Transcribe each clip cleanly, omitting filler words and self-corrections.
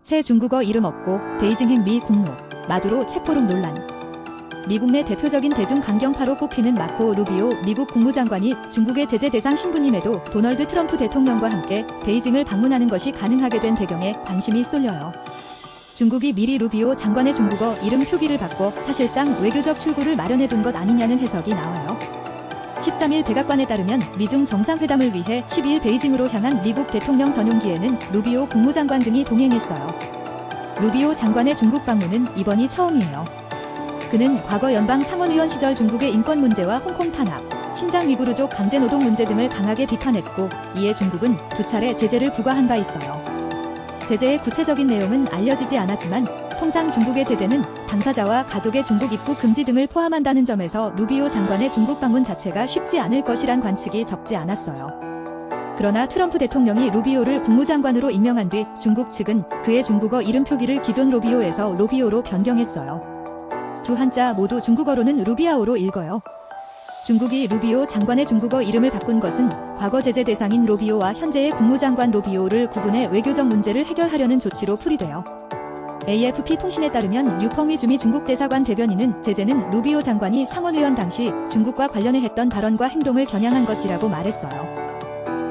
새 중국어 이름 없고 베이징행 미 국무, 마두로 체포록 논란. 미국 내 대표적인 대중 강경파로 꼽히는 마코 루비오 미국 국무장관이 중국의 제재 대상 신부님에도 도널드 트럼프 대통령과 함께 베이징을 방문하는 것이 가능하게 된 배경에 관심이 쏠려요. 중국이 미리 루비오 장관의 중국어 이름 표기를 바꿔 사실상 외교적 출구를 마련해둔 것 아니냐는 해석이 나와요. 13일 백악관에 따르면 미중 정상회담을 위해 12일 베이징으로 향한 미국 대통령 전용기에는 루비오 국무장관 등이 동행했어요. 루비오 장관의 중국 방문은 이번이 처음이에요. 그는 과거 연방 상원의원 시절 중국의 인권 문제와 홍콩 탄압, 신장 위구르족 강제노동 문제 등을 강하게 비판했고, 이에 중국은 2차례 제재를 부과한 바 있어요. 제재의 구체적인 내용은 알려지지 않았지만 통상 중국의 제재는 당사자와 가족의 중국 입국 금지 등을 포함한다는 점에서 루비오 장관의 중국 방문 자체가 쉽지 않을 것이란 관측이 적지 않았어요. 그러나 트럼프 대통령이 루비오를 국무장관으로 임명한 뒤 중국 측은 그의 중국어 이름 표기를 기존 로비오에서 로비오로 변경했어요. 두 한자 모두 중국어로는 루비아오로 읽어요. 중국이 루비오 장관의 중국어 이름을 바꾼 것은 과거 제재 대상인 로비오와 현재의 국무장관 로비오를 구분해 외교적 문제를 해결하려는 조치로 풀이돼요. AFP 통신에 따르면 유펑위 주미 중국 대사관 대변인은 제재는 루비오 장관이 상원의원 당시 중국과 관련해 했던 발언과 행동을 겨냥한 것이라고 말했어요.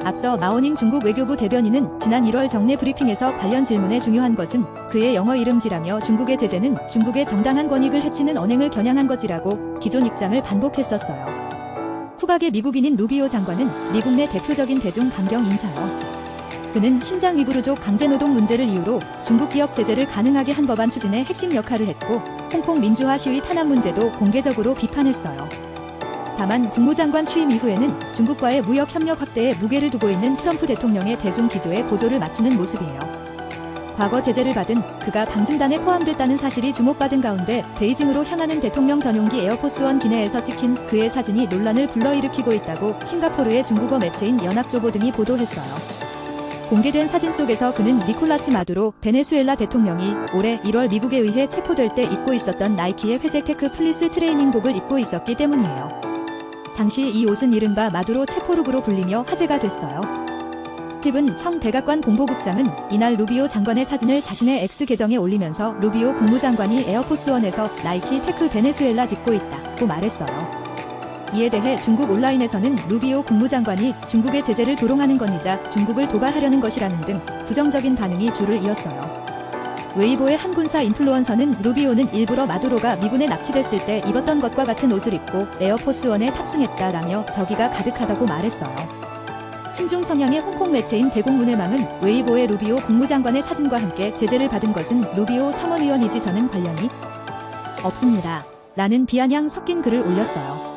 앞서 마오닝 중국 외교부 대변인은 지난 1월 정례 브리핑에서 관련 질문에 중요한 것은 그의 영어 이름지라며 중국의 제재는 중국의 정당한 권익을 해치는 언행을 겨냥한 것이라고 기존 입장을 반복했었어요. 후박의 미국인인 루비오 장관은 미국 내 대표적인 대중 강경 인사요. 그는 신장 위구르족 강제노동 문제를 이유로 중국 기업 제재를 가능하게 한 법안 추진에 핵심 역할을 했고, 홍콩 민주화 시위 탄압 문제도 공개적으로 비판했어요. 다만 국무장관 취임 이후에는 중국과의 무역 협력 확대에 무게를 두고 있는 트럼프 대통령의 대중 기조에 보조를 맞추는 모습이에요. 과거 제재를 받은 그가 방중단에 포함됐다는 사실이 주목받은 가운데 베이징으로 향하는 대통령 전용기 에어포스원 기내에서 찍힌 그의 사진이 논란을 불러일으키고 있다고 싱가포르의 중국어 매체인 연합조보 등이 보도했어요. 공개된 사진 속에서 그는 니콜라스 마두로 베네수엘라 대통령이 올해 1월 미국에 의해 체포될 때 입고 있었던 나이키의 회색 테크 플리스 트레이닝복을 입고 있었기 때문이에요. 당시 이 옷은 이른바 마두로 체포룩으로 불리며 화제가 됐어요. 스티븐 청 백악관 공보국장은 이날 루비오 장관의 사진을 자신의 X 계정에 올리면서 루비오 국무장관이 에어포스원에서 나이키 테크 베네수엘라 입고 있다고 말했어요. 이에 대해 중국 온라인에서는 루비오 국무장관이 중국의 제재를 조롱하는 것이자 중국을 도발하려는 것이라는 등 부정적인 반응이 줄을 이었어요. 웨이보의 한 군사 인플루언서는 루비오는 일부러 마두로가 미군에 납치됐을 때 입었던 것과 같은 옷을 입고 에어포스원에 탑승했다라며 저기가 가득하다고 말했어요. 친중 성향의 홍콩 매체인 대공문해망은 웨이보의 루비오 국무장관의 사진과 함께 제재를 받은 것은 루비오 상원의원이지 저는 관련이 없습니다. 라는 비아냥 섞인 글을 올렸어요.